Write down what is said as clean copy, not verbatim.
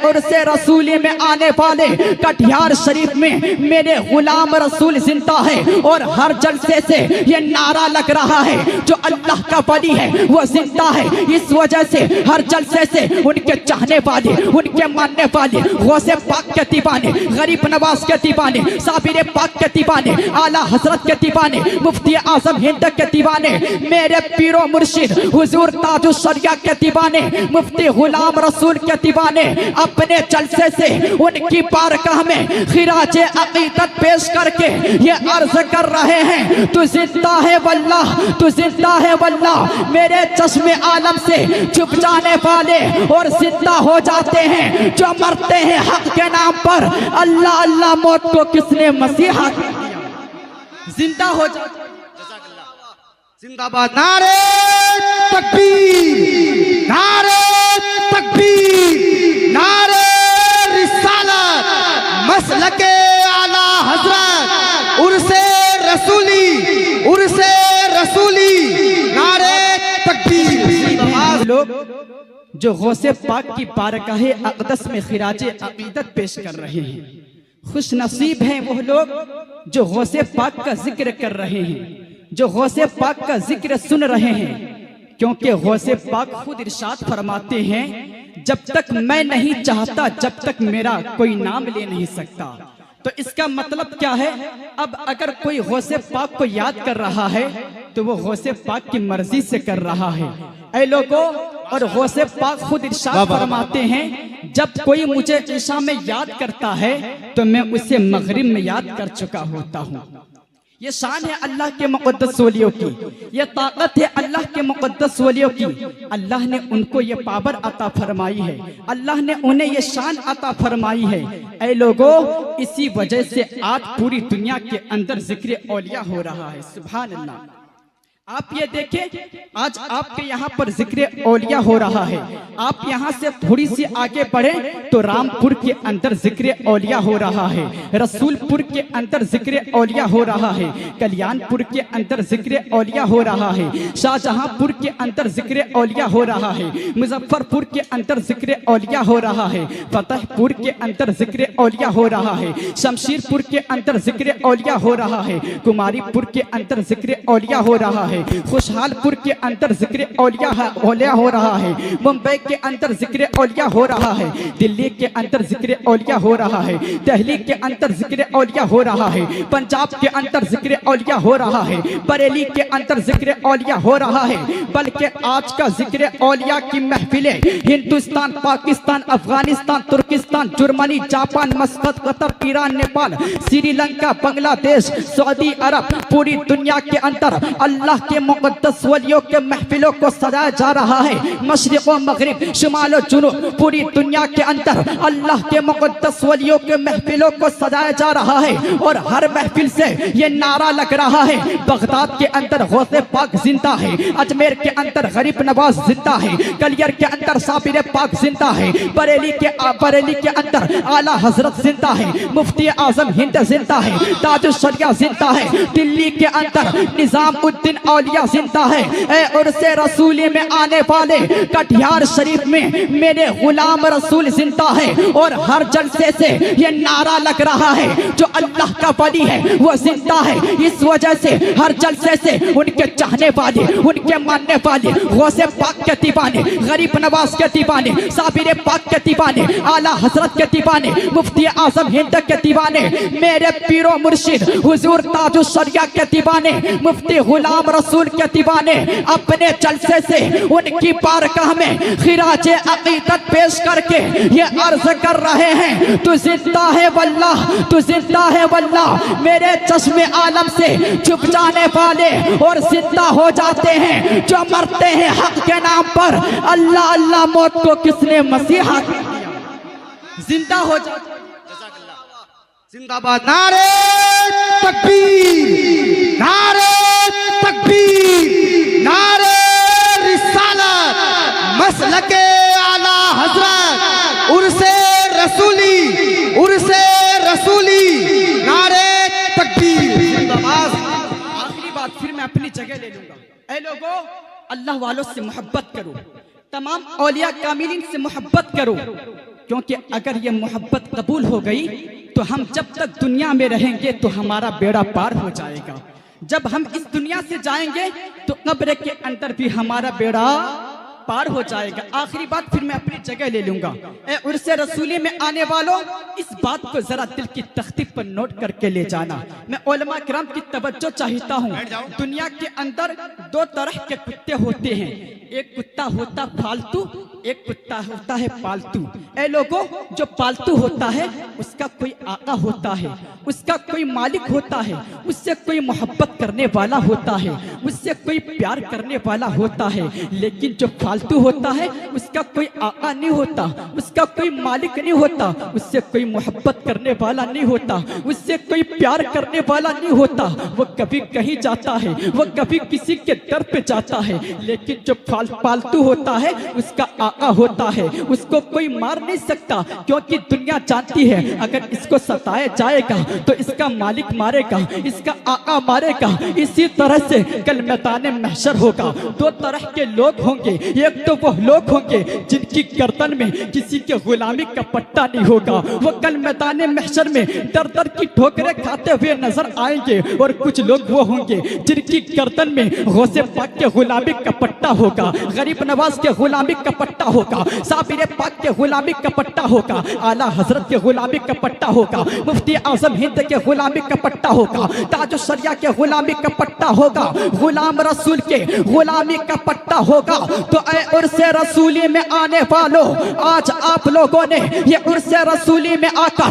उर्से रसूली में आने वाले कटिहार शरीफ में मेरे गुलाम रसूल जिंदा है और हर जलसे से ये नारा लग रहा है जो अल्लाह का वली है वो जिंदा है। इस वजह से हर जलसे से उनके चाहने वाले, उनके मानने वाले, गौसे पाक के दीवाने, गरीब नवाज के दीवाने, साबिर पाक के दीवाने, आला हजरत के दीवाने, मुफ्ती आजम हिंद के दीवाने, मेरे पीरो मुर्शिद हुजूर ताजुल शरिया के दीवाने, मुफ्ती गुलाम रसूल के दीवाने अपने जलसे से उनकी बारगाह में खिराजे अकीदत पेश करके ये अर्ज कर रहे हैं, तू जिंदा है वल्लाह, तू जिंदा है वल्लाह। मेरे चश्मे आलम से छुप जाने वाले और जिंदा हो जाते हैं जो मरते हैं हक के नाम पर। अल्लाह अल्लाह मौत को किसने मसीहा जिंदा हो जाते। जिंदाबाद। नारे तकबीर, नारे तकबीर, नारे रिसालत, मसलके आला हजरत, उर्से रसूली, उर्से रसूली, नारे तकबीर। लोग जो गौसे पाक की बारगाहे अक़दस में खिराजे अक़ीदत पेश कर रहे हैं, खुश नसीब हैं वो लोग जो गौसे पाक का जिक्र कर रहे हैं, जो गौसे पाक का जिक्र सुन रहे हैं, क्योंकि गौसे पाक खुद इरशाद फरमाते हैं, जब तक मैं नहीं चाहता जब तक मेरा कोई नाम ले नहीं सकता। तो इसका मतलब क्या है? अब अगर कोई गौसे पाक को याद कर रहा है तो वो गौसे पाक की मर्जी से कर रहा है। ऐ लोगों, और गौसे पाक खुद इरशाद फरमाते हैं, जब कोई मुझे ईशा में याद करता है तो मैं उसे मगरिब में याद कर चुका होता हूँ। ये शान है अल्लाह के मुक़द्दस वलियों की, ये ताकत है अल्लाह के मुक़द्दस वलियों की। अल्लाह ने उनको ये पावर अता फरमाई है, अल्लाह ने उन्हें ये शान अता फरमाई है। ऐ लोगों, इसी वजह से आज पूरी दुनिया के अंदर जिक्र औलिया हो रहा है। सुभान अल्लाह। आप ये देखें, आज आपके यहाँ पर जिक्र औलिया हो रहा है। आप यहाँ से थोड़ी सी आगे बढ़े तो रामपुर के अंदर जिक्र औलिया हो रहा है, रसूलपुर के अंदर जिक्र औलिया हो रहा है, कल्याणपुर के अंदर जिक्र औलिया हो रहा है, शाहजहांपुर के अंदर जिक्र औलिया हो रहा है, मुजफ्फरपुर के अंदर जिक्र औलिया हो रहा है, फतेहपुर के अंदर जिक्र औलिया हो रहा है, शमशीरपुर के अंदर जिक्र औलिया हो रहा है, कुमारीपुर के अंदर जिक्र औलिया हो रहा है, खुशहालपुर के अंदर जिक्र औलिया हो रहा है, मुंबई के अंदर जिक्र औलिया हो रहा है, दिल्ली के अंदर जिक्र औलिया हो रहा है, दिल्ली के अंदर जिक्र औलिया हो रहा है, पंजाब के अंदर जिक्र औलिया हो रहा है, बरेली के अंदर जिक्र औलिया हो रहा है। बल्कि आज का जिक्र औलिया की महफिलें Hindustan, Pakistan, Afghanistan, Turkistan, Germany, Japan, Muscat, Qatar, Iran, Nepal, Sri Lanka, Bangladesh, Saudi Arab, पूरी दुनिया के अंदर अल्लाह के मुक़द्दस वलियों के महफिलों को सजाया जा रहा है। मशरिक़ व मग़रिब, शुमाल व जुनूब, पूरी दुनिया के अंदर अल्लाह के मुक़द्दस वलियों के महफिलों को सजाया जा रहा है। और हर महफिल से ये नारा लग रहा है, बगदाद के अंदर गौसे पाक जिंदा है, अजमेर के अंदर गरीब नवाज जिंदा है, कलियर के अंदर साबिर पाक जिंदा है, बरेली के अंदर आला हजरत जिंदा है, मुफ्ती आजम हिंद जिंदा है, ताजुल शरिया जिंदा है, दिल्ली के अंदर निजामुद्दीन औलिया जिंदा है। ऐ उर्से रसूली में आने वाले कटिहार शरीफ में मेरे गुलाम रसूल जिंदा है और हर जलसे से ये नारा लग रहा है, जो अल्लाह का वली है वो जिंदा है। इस वजह से हर जलसे से उनके चाहने वाले, उनके मानने वाले, गौसे पाक के दीवाने, गरीब नवाज के दीवाने, साबिर पाक के दीवाने, आला हजरत के दीवाने, मुफ्ती आजम हिंद के दीवाने, मेरे पीरो मुर्शिद हुजूर ताजुल शरिया के दीवाने, मुफ्ती गुलाम रसूल के दीवाने अपने जलसे से उनकी बारगाह में खिराजे अकीदत पेश करके ये अर्ज कर रहे हैं, तू जिंदा है वल्लाह, तू जिंदा है वल्लाह। मेरे चश्मे आलम से छुप जाने वाले और जिंदा हो जाते हैं जो मरते हैं हक के नाम पर। अल्लाह अल्लाह मौत को किसने मसीहा जिंदा हो जाते। जिंदाबाद। नारे तकबीर, नारे तकबीर, नारे रिसालत, मसलके आला हजरत, उर्से रसूली, उर्से रसूली, नारे तकबीर। जिंदाबाद। आखिरी बात फिर मैं अपनी जगह ले लूंगा। ऐ लोगों, अल्लाह वालों से मोहब्बत करो, तमाम औलिया कामिलीन से मोहब्बत करो, क्योंकि अगर ये मोहब्बत कबूल हो गई तो हम जब तक दुनिया में रहेंगे तो हमारा बेड़ा पार हो जाएगा। जब हम इस दुनिया से जाएंगे तो कब्र के अंदर भी हमारा बेड़ा पार हो जाएगा। आखिरी बात फिर मैं अपनी जगह ले लूंगा। ए उर्से रसूली में आने वालों, इस बात को जरा दिल की तख्ती पर नोट करके ले जाना। मैं उलमा किराम की तवज्जो चाहता हूँ। दुनिया के अंदर दो तरह के कुत्ते होते हैं, एक कुत्ता होता फालतू, एक कुत्ता होता है पालतू। ए लोगों, जो पालतू होता है उसका कोई आका होता है, उसका कोई मालिक होता है, उससे कोई मोहब्बत करने वाला होता है, उससे कोई प्यार करने वाला होता है। लेकिन जो फालतू होता है उसका कोई आका नहीं होता, उसका कोई मालिक नहीं होता, उससे कोई मोहब्बत करने वाला नहीं होता, उससे कोई प्यार करने वाला नहीं होता। वो कभी कहीं जाता है, वो कभी किसी के दर पे जाता है। लेकिन जो पालतू होता है उसका आका होता है, उसको कोई मार नहीं सकता, क्योंकि दुनिया जानती है अगर इसको सताया जाएगा तो इसका मालिक मारेगा, इसका आका मारेगा। इसी तरह से कल मैदान महशर होगा। दो तरह के लोग होंगे, एक तो वो लोग होंगे जिनकी गर्दन में किसी के गुलामी का पट्टा नहीं होगा, वो कल मैदान महशर में दर दर की ठोकरें खाते हुए नजर आएंगे। और कुछ लोग वो होंगे जिनकी गर्दन में गौसे पाक के गुलामी का पट्टा होगा, गरीब नवाज के गुलामी का पट्टा होगा, साबिर पाक के गुलामी का पट्टा होगा, आला हजरत के गुलामी का पट्टा होगा, मुफ्ती आजम हिंद के गुलामी का पट्टा होगा, ताज शरिया के गुलामी का पट्टा होगा, गुलाम रसूल के गुलामी का पट्टा होगा। तो ऐ उर्से रसूली में आने वालों, आज आप लोगों ने ये उर्से रसूली में आकर